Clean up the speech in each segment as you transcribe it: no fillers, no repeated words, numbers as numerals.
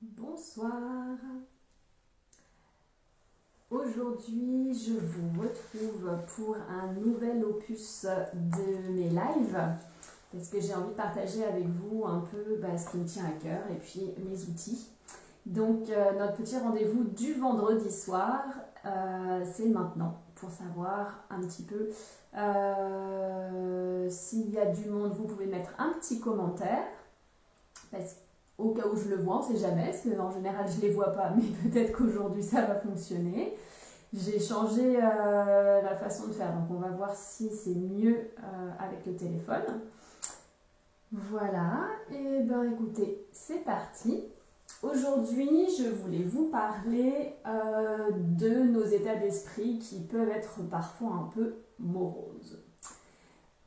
Bonsoir. Aujourd'hui, je vous retrouve pour un nouvel opus de mes lives parce que j'ai envie de partager avec vous un peu ce qui me tient à cœur et puis mes outils. Donc, notre petit rendez-vous du vendredi soir, c'est maintenant pour savoir un petit peu s'il y a du monde. Vous pouvez mettre un petit commentaire parce au cas où je le vois, on ne sait jamais, parce qu'en général je ne les vois pas, mais peut-être qu'aujourd'hui ça va fonctionner. J'ai changé la façon de faire, donc on va voir si c'est mieux avec le téléphone. Voilà, et ben écoutez, c'est parti. Aujourd'hui, je voulais vous parler de nos états d'esprit qui peuvent être parfois un peu moroses.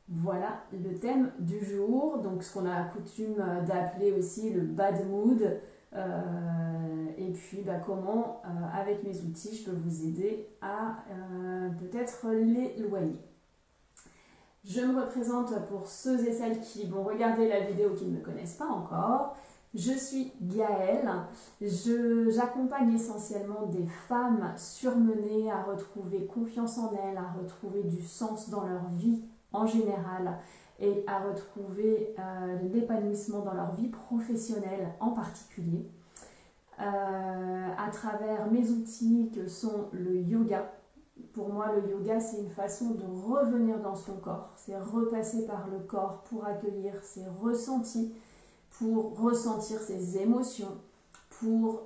Voilà le thème du jour, donc ce qu'on a coutume d'appeler aussi le bad mood, et puis comment avec mes outils je peux vous aider à peut-être l'éloigner. Je me représente pour ceux et celles qui vont regarder la vidéo qui ne me connaissent pas encore. Je suis Gaëlle, j'accompagne essentiellement des femmes surmenées à retrouver confiance en elles, à retrouver du sens dans leur vie en général et à retrouver l'épanouissement dans leur vie professionnelle en particulier à travers mes outils que sont le yoga. Pour moi, le yoga, c'est une façon de revenir dans son corps, c'est repasser par le corps pour accueillir ses ressentis, pour ressentir ses émotions, pour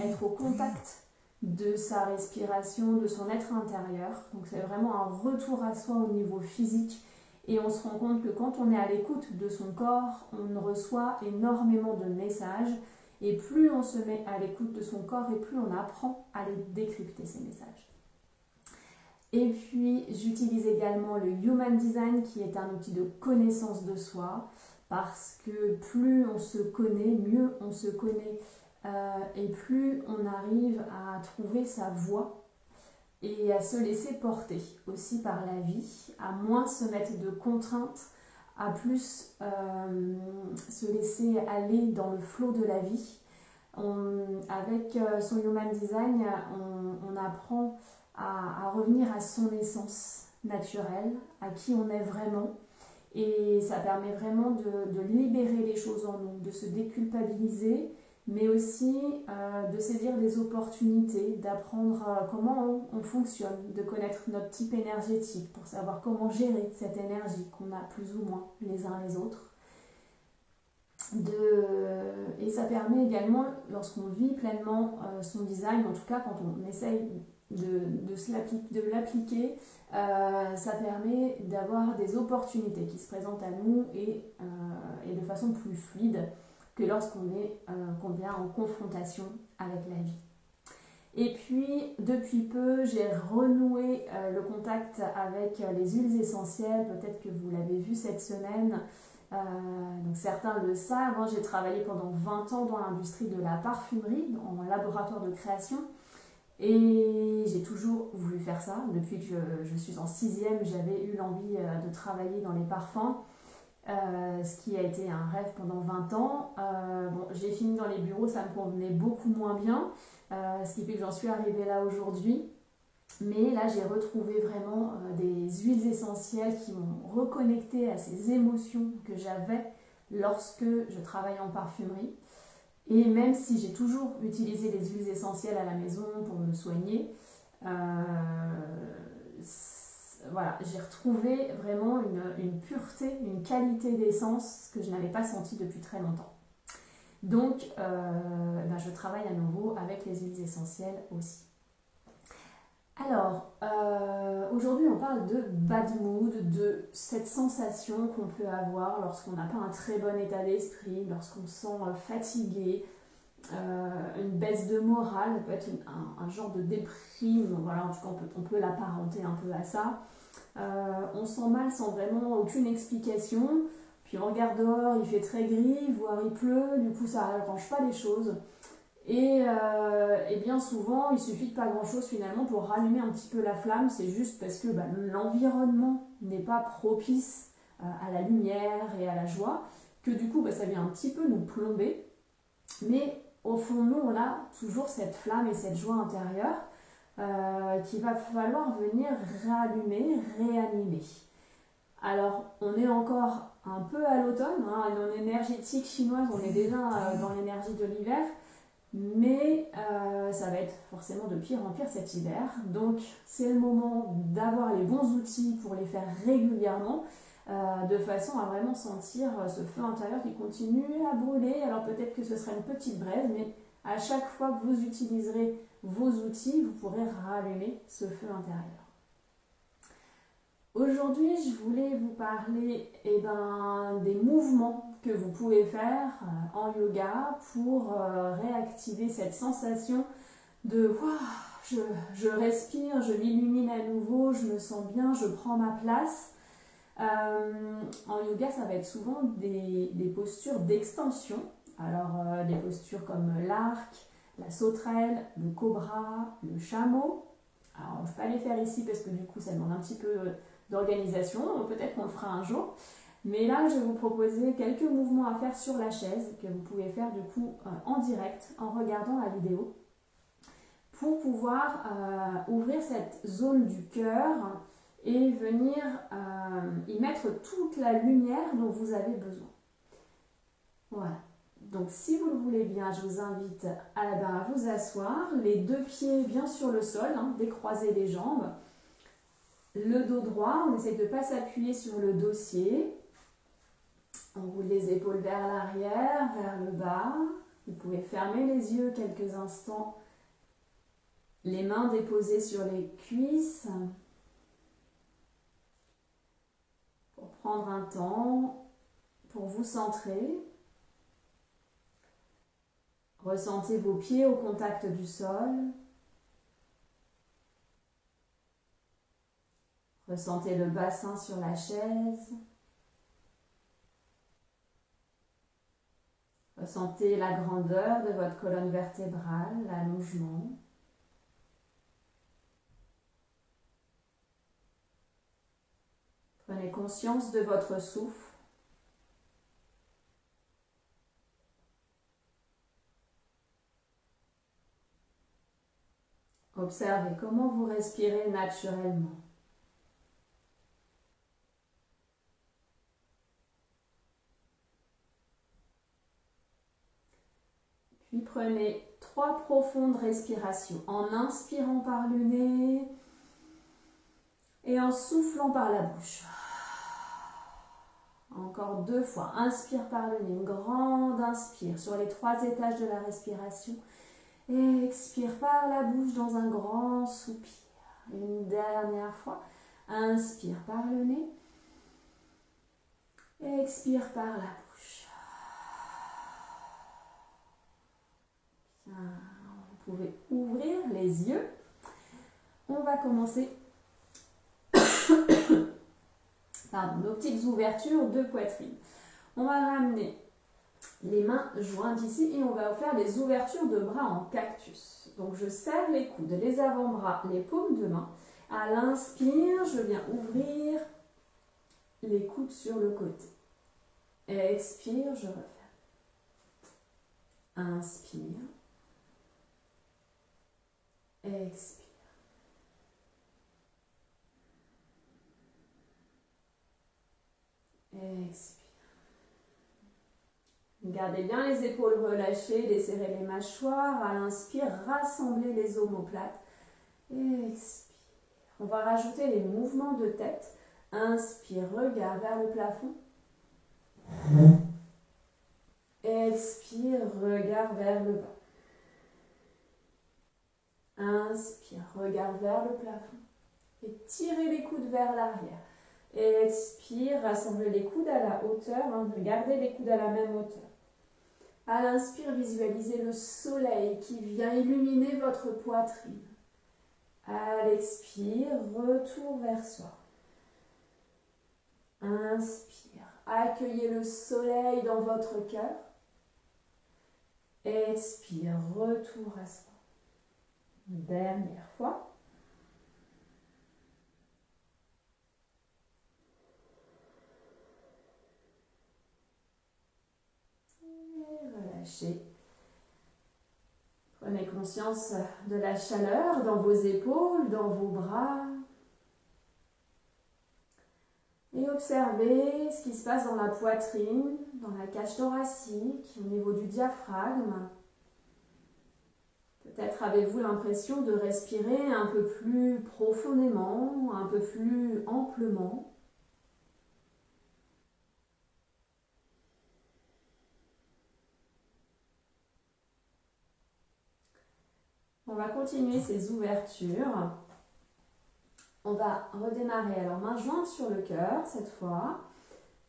être au contact de sa respiration, de son être intérieur. Donc c'est vraiment un retour à soi au niveau physique et on se rend compte que quand on est à l'écoute de son corps, on reçoit énormément de messages et plus on se met à l'écoute de son corps et plus on apprend à les décrypter ces messages. Et puis j'utilise également le Human Design qui est un outil de connaissance de soi parce que plus on se connaît, mieux on se connaît et plus on arrive à trouver sa voie et à se laisser porter aussi par la vie, à moins se mettre de contraintes, à plus se laisser aller dans le flot de la vie. Avec son Human Design, on apprend à revenir à son essence naturelle, à qui on est vraiment. Et ça permet vraiment de libérer les choses en nous, de se déculpabiliser, mais aussi de saisir des opportunités, d'apprendre comment on fonctionne, de connaître notre type énergétique pour savoir comment gérer cette énergie qu'on a plus ou moins les uns les autres. Et ça permet également, lorsqu'on vit pleinement son design, en tout cas quand on essaye de l'appliquer, ça permet d'avoir des opportunités qui se présentent à nous et de façon plus fluide que lorsqu'on vient en confrontation avec la vie. Et puis, depuis peu, j'ai renoué le contact avec les huiles essentielles. Peut-être que vous l'avez vu cette semaine. Donc certains le savent, j'ai travaillé pendant 20 ans dans l'industrie de la parfumerie, en laboratoire de création. Et j'ai toujours voulu faire ça. Depuis que je suis en 6e, j'avais eu l'envie de travailler dans les parfums. Ce qui a été un rêve pendant 20 ans. J'ai fini dans les bureaux, ça me convenait beaucoup moins bien, ce qui fait que j'en suis arrivée là aujourd'hui. Mais là, j'ai retrouvé vraiment des huiles essentielles qui m'ont reconnecté à ces émotions que j'avais lorsque je travaillais en parfumerie. Et même si j'ai toujours utilisé les huiles essentielles à la maison pour me soigner, voilà, j'ai retrouvé vraiment une pureté, une qualité d'essence que je n'avais pas sentie depuis très longtemps. Donc, je travaille à nouveau avec les huiles essentielles aussi. Alors, aujourd'hui on parle de bad mood, de cette sensation qu'on peut avoir lorsqu'on n'a pas un très bon état d'esprit, lorsqu'on se sent fatigué, une baisse de morale, peut être un genre de déprime, voilà, en tout cas on peut l'apparenter un peu à ça. On se sent mal sans vraiment aucune explication, puis on regarde dehors, il fait très gris, voire il pleut, du coup ça n'arrange pas les choses. Et bien souvent, il suffit de pas grand chose finalement pour rallumer un petit peu la flamme, c'est juste parce que l'environnement n'est pas propice à la lumière et à la joie, que du coup ça vient un petit peu nous plomber. Mais au fond, nous, on a toujours cette flamme et cette joie intérieure qu'il va falloir venir rallumer, réanimer. Alors, on est encore un peu à l'automne, hein, en énergétique chinoise, on est déjà dans l'énergie de l'hiver, mais ça va être forcément de pire en pire cet hiver. Donc, c'est le moment d'avoir les bons outils pour les faire régulièrement, de façon à vraiment sentir ce feu intérieur qui continue à brûler. Alors, peut-être que ce sera une petite braise, mais à chaque fois que vous utiliserez vos outils, vous pourrez rallumer ce feu intérieur. Aujourd'hui, je voulais vous parler des mouvements que vous pouvez faire en yoga pour réactiver cette sensation de wow, je respire, je m'illumine à nouveau, je me sens bien, je prends ma place. En yoga, ça va être souvent des postures d'extension. Alors, des postures comme l'arc, la sauterelle, le cobra, le chameau. Alors, je ne vais pas les faire ici parce que du coup, ça demande un petit peu d'organisation. Peut-être qu'on le fera un jour. Mais là, je vais vous proposer quelques mouvements à faire sur la chaise que vous pouvez faire du coup en direct en regardant la vidéo pour pouvoir ouvrir cette zone du cœur et venir y mettre toute la lumière dont vous avez besoin. Voilà. Donc si vous le voulez bien, je vous invite à vous asseoir, les deux pieds bien sur le sol, hein, décroiser les jambes, le dos droit, on essaye de ne pas s'appuyer sur le dossier, on roule les épaules vers l'arrière, vers le bas, vous pouvez fermer les yeux quelques instants, les mains déposées sur les cuisses, pour prendre un temps, pour vous centrer. Ressentez vos pieds au contact du sol. Ressentez le bassin sur la chaise. Ressentez la grandeur de votre colonne vertébrale, l'allongement. Prenez conscience de votre souffle. Observez comment vous respirez naturellement. Puis prenez 3 profondes respirations en inspirant par le nez et en soufflant par la bouche. Encore 2 fois. Inspire par le nez, une grande inspire sur les 3 étages de la respiration. Et expire par la bouche dans un grand soupir. Une dernière fois. Inspire par le nez. Expire par la bouche. Bien. Vous pouvez ouvrir les yeux. On va commencer nos petites ouvertures de poitrine. On va ramener les mains jointes ici et on va faire des ouvertures de bras en cactus. Donc je serre les coudes, les avant-bras, les paumes de main. À l'inspire, je viens ouvrir les coudes sur le côté. Expire, je referme. Inspire. Expire. Expire. Gardez bien les épaules relâchées, desserrez les mâchoires. À l'inspire, rassemblez les omoplates. Expire. On va rajouter les mouvements de tête. Inspire, regard vers le plafond. Expire, regard vers le bas. Inspire, regard vers le plafond. Et tirez les coudes vers l'arrière. Expire, rassemblez les coudes à la hauteur. Gardez les coudes à la même hauteur. À l'inspire, visualisez le soleil qui vient illuminer votre poitrine. À l'expire, retour vers soi. Inspire, accueillez le soleil dans votre cœur. Expire, retour à soi. Dernière fois. Et relâchez. conscience de la chaleur dans vos épaules, dans vos bras. Et observez ce qui se passe dans la poitrine, dans la cage thoracique, au niveau du diaphragme. Peut-être avez-vous l'impression de respirer un peu plus profondément, un peu plus amplement. On va continuer ces ouvertures. On va redémarrer. Alors, main jointe sur le cœur cette fois.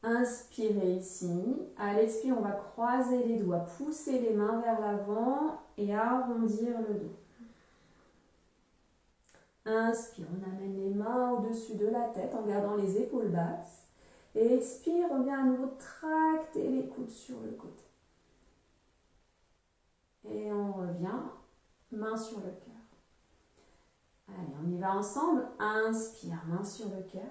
Inspirez ici. À l'expire, on va croiser les doigts, pousser les mains vers l'avant et arrondir le dos. Inspire, on amène les mains au-dessus de la tête en gardant les épaules basses. Et expire, on vient à nouveau tracter les coudes sur le côté. Et on revient, main sur le cœur. Allez, on y va ensemble. Inspire, main sur le cœur.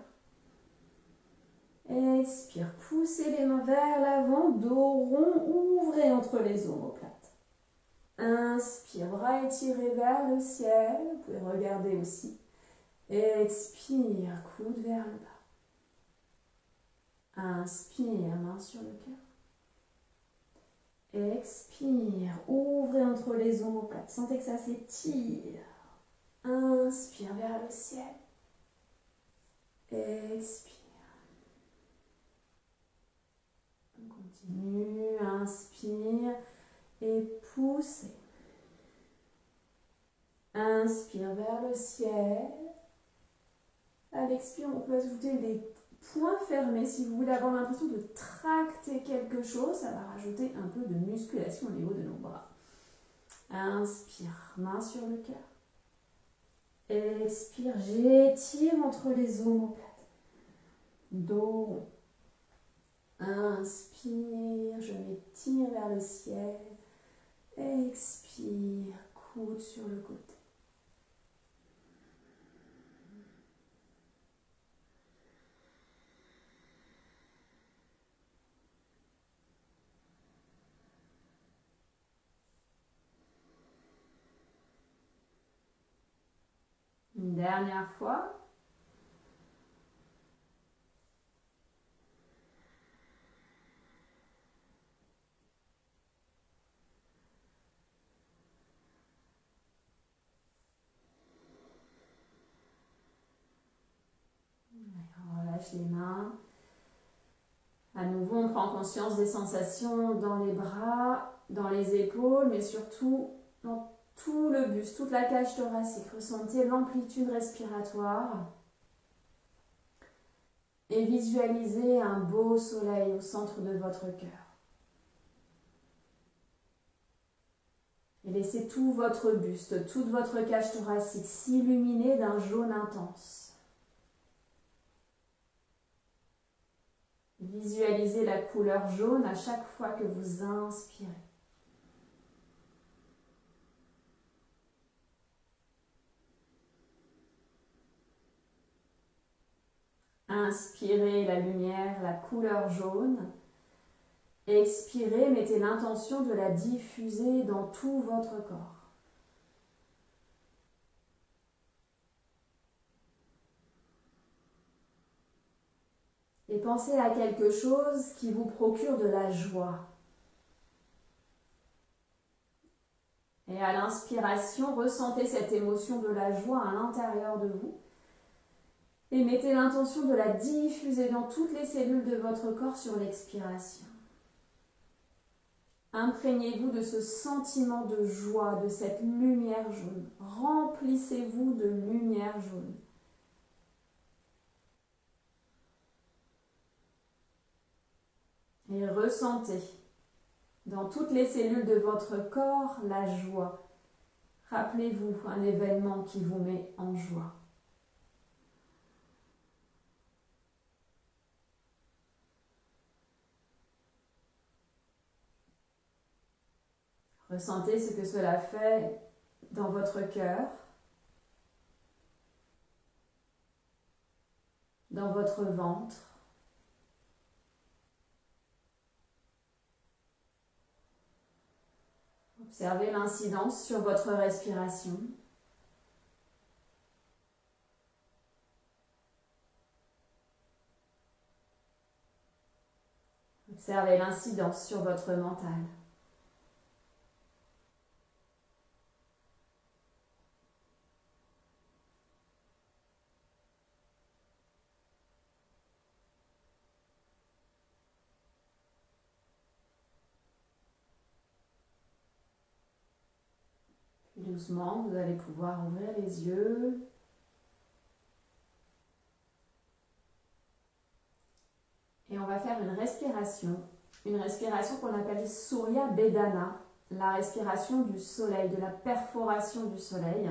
Expire, poussez les mains vers l'avant, dos rond, ouvrez entre les omoplates. Inspire, bras étirés vers le ciel, vous pouvez regarder aussi. Expire, coude vers le bas. Inspire, main sur le cœur. Expire, ouvrez entre les omoplates, sentez que ça s'étire. Inspire vers le ciel. Expire. On continue, inspire et poussez. Inspire vers le ciel. À l'expire, on peut ajouter des poings fermés. Si vous voulez avoir l'impression de tracter quelque chose, ça va rajouter un peu de musculation au niveau de nos bras. Inspire, main sur le cœur. Expire, j'étire entre les omoplates. Dos rond. Inspire, je m'étire vers le ciel. Expire, coude sur le côté. Une dernière fois. On relâche les mains. À nouveau, on prend conscience des sensations dans les bras, dans les épaules, mais surtout dans tout le buste, toute la cage thoracique. Ressentez l'amplitude respiratoire. Et visualisez un beau soleil au centre de votre cœur. Et laissez tout votre buste, toute votre cage thoracique s'illuminer d'un jaune intense. Visualisez la couleur jaune à chaque fois que vous inspirez. Inspirez la lumière, la couleur jaune. Expirez, mettez l'intention de la diffuser dans tout votre corps. Et pensez à quelque chose qui vous procure de la joie. Et à l'inspiration, ressentez cette émotion de la joie à l'intérieur de vous. Et mettez l'intention de la diffuser dans toutes les cellules de votre corps sur l'expiration. Imprégnez-vous de ce sentiment de joie, de cette lumière jaune. Remplissez-vous de lumière jaune. Et ressentez dans toutes les cellules de votre corps la joie. Rappelez-vous un événement qui vous met en joie. Ressentez ce que cela fait dans votre cœur, dans votre ventre. Observez l'incidence sur votre respiration. Observez l'incidence sur votre mental. Puis doucement, vous allez pouvoir ouvrir les yeux. Et on va faire une respiration qu'on appelle Surya Bedana, la respiration du soleil, de la perforation du soleil.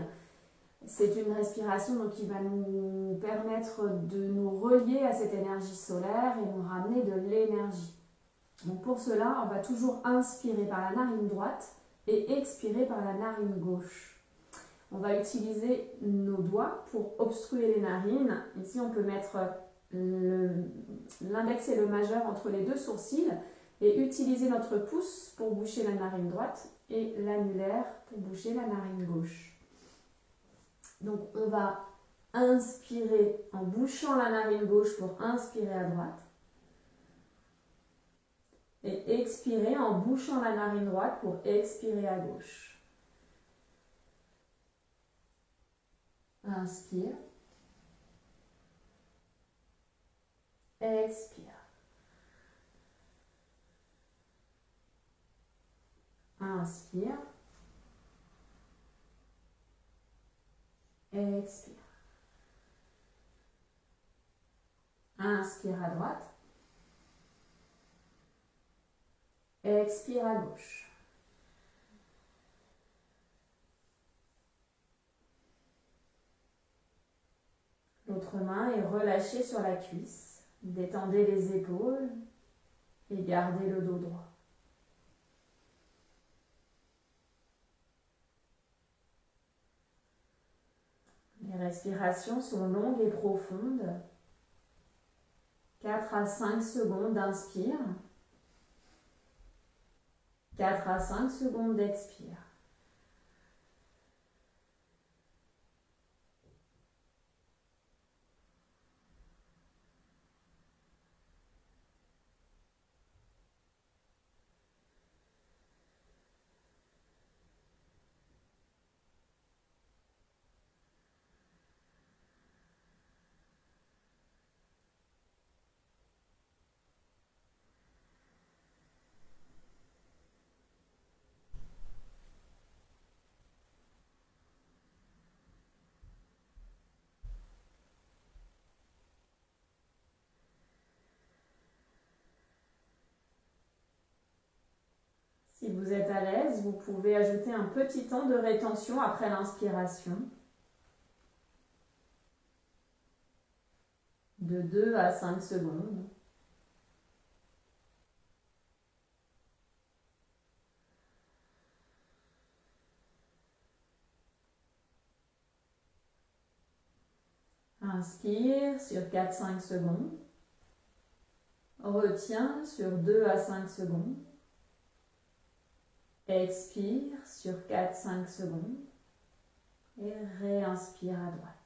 C'est une respiration donc, qui va nous permettre de nous relier à cette énergie solaire et nous ramener de l'énergie. Donc pour cela, on va toujours inspirer par la narine droite et expirer par la narine gauche. On va utiliser nos doigts pour obstruer les narines. Ici, on peut mettre l'index et le majeur entre les deux sourcils et utiliser notre pouce pour boucher la narine droite et l'annulaire pour boucher la narine gauche. Donc on va inspirer en bouchant la narine gauche pour inspirer à droite et expirer en bouchant la narine droite pour expirer à gauche. Inspire. Expire. Inspire. Expire. Inspire à droite. Expire à gauche. L'autre main est relâchée sur la cuisse. Détendez les épaules et gardez le dos droit. Les respirations sont longues et profondes. 4 à 5 secondes d'inspire. 4 à 5 secondes d'expire. Si vous êtes à l'aise, vous pouvez ajouter un petit temps de rétention après l'inspiration, de 2 à 5 secondes. Inspire sur 4-5 secondes. Retiens sur 2 à 5 secondes. Expire sur 4-5 secondes. Et réinspire à droite.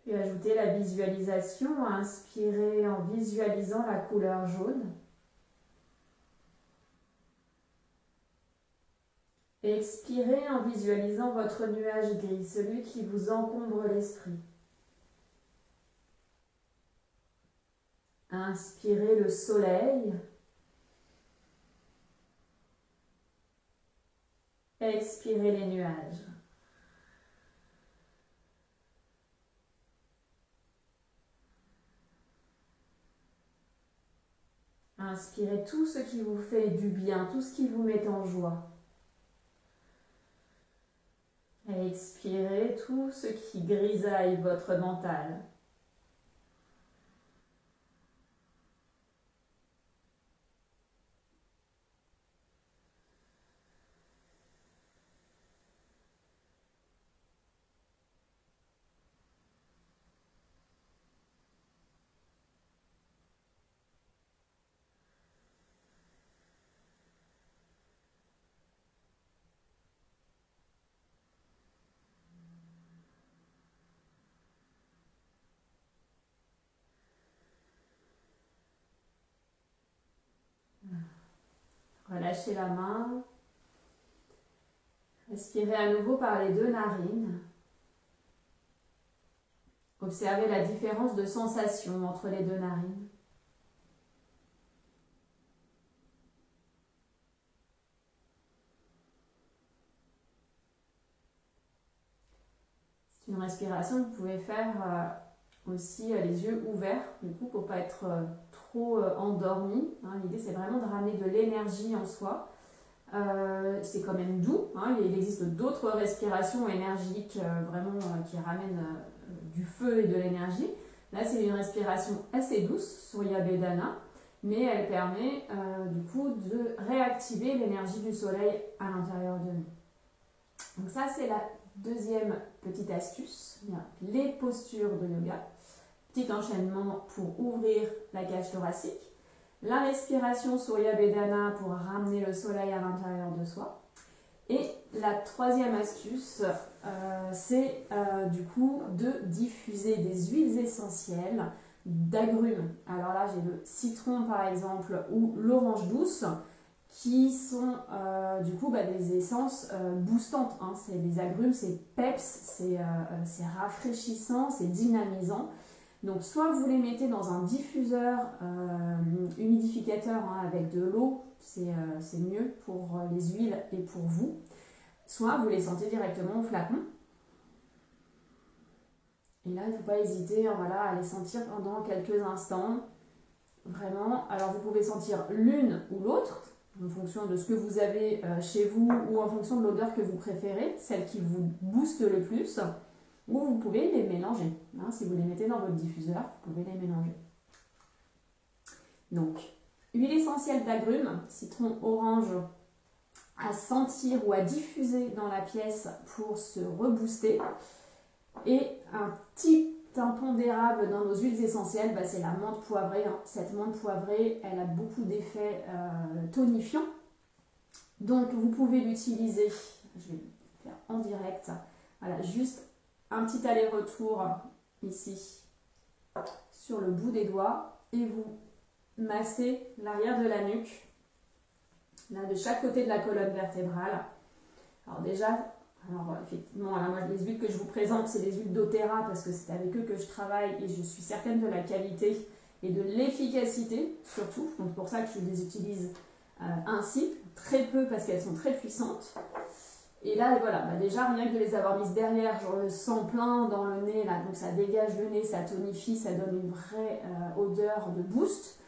Puis ajoutez la visualisation, inspirez en visualisant la couleur jaune. Expirez en visualisant votre nuage gris, celui qui vous encombre l'esprit. Inspirez le soleil. Expirez les nuages. Inspirez tout ce qui vous fait du bien, tout ce qui vous met en joie. Et expirez tout ce qui grisaille votre mental. Relâchez la main. Respirez à nouveau par les deux narines. Observez la différence de sensation entre les deux narines. C'est une respiration que vous pouvez faire aussi les yeux ouverts, du coup, pour ne pas être trop endormi. L'idée, c'est vraiment de ramener de l'énergie en soi. C'est quand même doux. Il existe d'autres respirations énergiques vraiment qui ramènent du feu et de l'énergie. Là, c'est une respiration assez douce, Surya Bedana, mais elle permet du coup de réactiver l'énergie du soleil à l'intérieur de nous. Donc ça, c'est la deuxième petite astuce, les postures de yoga. Petit enchaînement pour ouvrir la cage thoracique. La respiration Surya Bedana pour ramener le soleil à l'intérieur de soi. Et la troisième astuce, c'est du coup de diffuser des huiles essentielles d'agrumes. Alors là, j'ai le citron par exemple ou l'orange douce qui sont du coup des essences boostantes. C'est des agrumes, c'est peps, c'est rafraîchissant, c'est dynamisant. Donc soit vous les mettez dans un diffuseur humidificateur avec de l'eau, c'est mieux pour les huiles et pour vous. Soit vous les sentez directement au flacon. Et là, il ne faut pas hésiter à les sentir pendant quelques instants. Vraiment. Alors vous pouvez sentir l'une ou l'autre, en fonction de ce que vous avez chez vous ou en fonction de l'odeur que vous préférez, celle qui vous booste le plus. Ou vous pouvez les mélanger. Si vous les mettez dans votre diffuseur, vous pouvez les mélanger. Donc, huile essentielle d'agrumes, citron, orange, à sentir ou à diffuser dans la pièce pour se rebooster. Et un petit impondérable dans nos huiles essentielles, c'est la menthe poivrée. Cette menthe poivrée, elle a beaucoup d'effets tonifiants. Donc, vous pouvez l'utiliser, je vais le faire en direct, voilà, juste un petit aller-retour ici sur le bout des doigts et vous massez l'arrière de la nuque, là de chaque côté de la colonne vertébrale. Alors déjà, effectivement, moi les huiles que je vous présente, c'est les huiles d'Otera parce que c'est avec eux que je travaille et je suis certaine de la qualité et de l'efficacité surtout. Donc c'est pour ça que je les utilise ainsi, très peu parce qu'elles sont très puissantes. Et là, voilà, déjà, rien que de les avoir mises derrière, je le sens plein dans le nez, là, donc ça dégage le nez, ça tonifie, ça donne une vraie odeur de boost.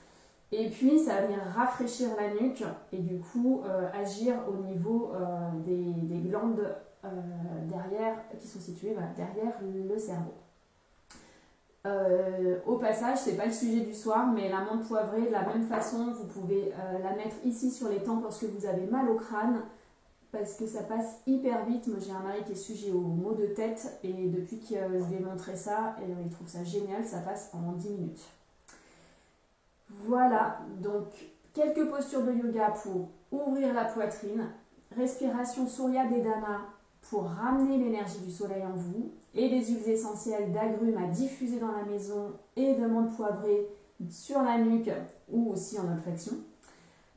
Et puis, ça va venir rafraîchir la nuque et du coup, agir au niveau des glandes derrière, qui sont situées derrière le cerveau. Au passage, c'est pas le sujet du soir, mais la menthe poivrée, de la même façon, vous pouvez la mettre ici sur les tempes lorsque vous avez mal au crâne, parce que ça passe hyper vite. Moi j'ai un mari qui est sujet aux maux de tête et depuis que je lui ai montré ça, il trouve ça génial, ça passe en 10 minutes. Voilà, donc quelques postures de yoga pour ouvrir la poitrine, respiration Surya Bedana pour ramener l'énergie du soleil en vous et les huiles essentielles d'agrumes à diffuser dans la maison et de menthe poivrée sur la nuque ou aussi en olfaction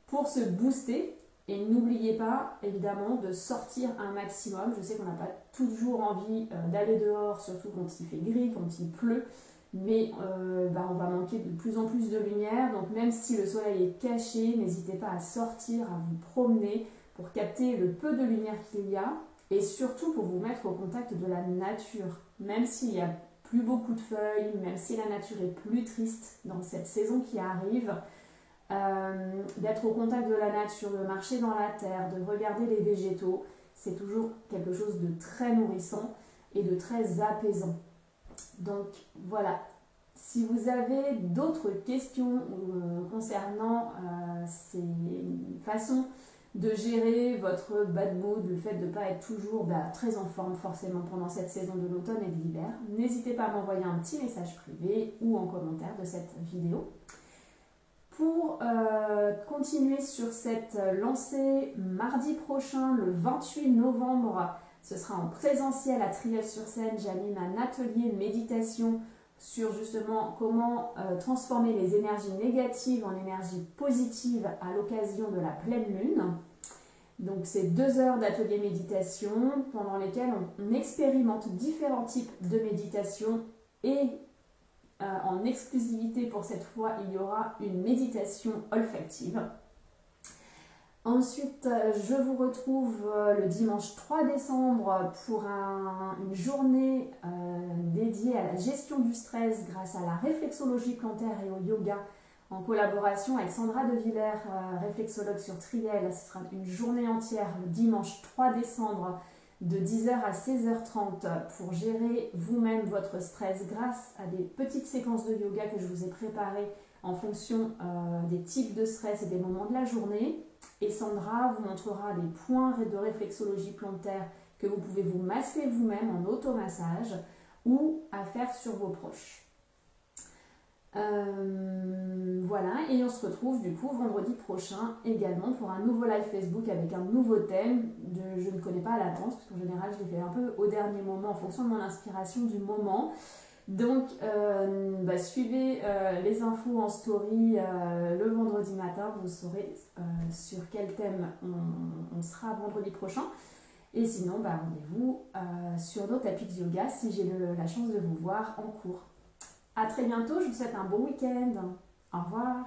pour se booster. Et n'oubliez pas, évidemment, de sortir un maximum. Je sais qu'on n'a pas toujours envie d'aller dehors, surtout quand il fait gris, quand il pleut. Mais on va manquer de plus en plus de lumière. Donc même si le soleil est caché, n'hésitez pas à sortir, à vous promener pour capter le peu de lumière qu'il y a. Et surtout pour vous mettre au contact de la nature. Même s'il n'y a plus beaucoup de feuilles, même si la nature est plus triste dans cette saison qui arrive, d'être au contact de la nature, de marcher dans la terre, de regarder les végétaux, c'est toujours quelque chose de très nourrissant et de très apaisant. Donc voilà, si vous avez d'autres questions concernant ces façons de gérer votre bad mood, le fait de ne pas être toujours très en forme forcément pendant cette saison de l'automne et de l'hiver, n'hésitez pas à m'envoyer un petit message privé ou en commentaire de cette vidéo. Pour continuer sur cette lancée, mardi prochain, le 28 novembre, ce sera en présentiel à Triel-sur-Seine. J'anime un atelier méditation sur justement comment transformer les énergies négatives en énergies positives à l'occasion de la pleine lune. Donc c'est 2 heures d'atelier méditation pendant lesquelles on expérimente différents types de méditation et en exclusivité pour cette fois, il y aura une méditation olfactive. Ensuite, je vous retrouve le dimanche 3 décembre pour une journée dédiée à la gestion du stress grâce à la réflexologie plantaire et au yoga en collaboration avec Sandra De Villers, réflexologue sur Triel. Ce sera une journée entière le dimanche 3 décembre de 10h à 16h30 pour gérer vous-même votre stress grâce à des petites séquences de yoga que je vous ai préparées en fonction des types de stress et des moments de la journée. Et Sandra vous montrera des points de réflexologie plantaire que vous pouvez vous masser vous-même en automassage ou à faire sur vos proches. Voilà, et on se retrouve du coup vendredi prochain également pour un nouveau live Facebook avec un nouveau thème. Je ne connais pas à l'avance parce qu'en général je l'ai fait un peu au dernier moment en fonction de mon inspiration du moment. Donc suivez les infos en story le vendredi matin, vous saurez sur quel thème on sera vendredi prochain. Et sinon rendez-vous sur nos tapis de yoga si j'ai la chance de vous voir en cours. À très bientôt, je vous souhaite un bon week-end. Au revoir.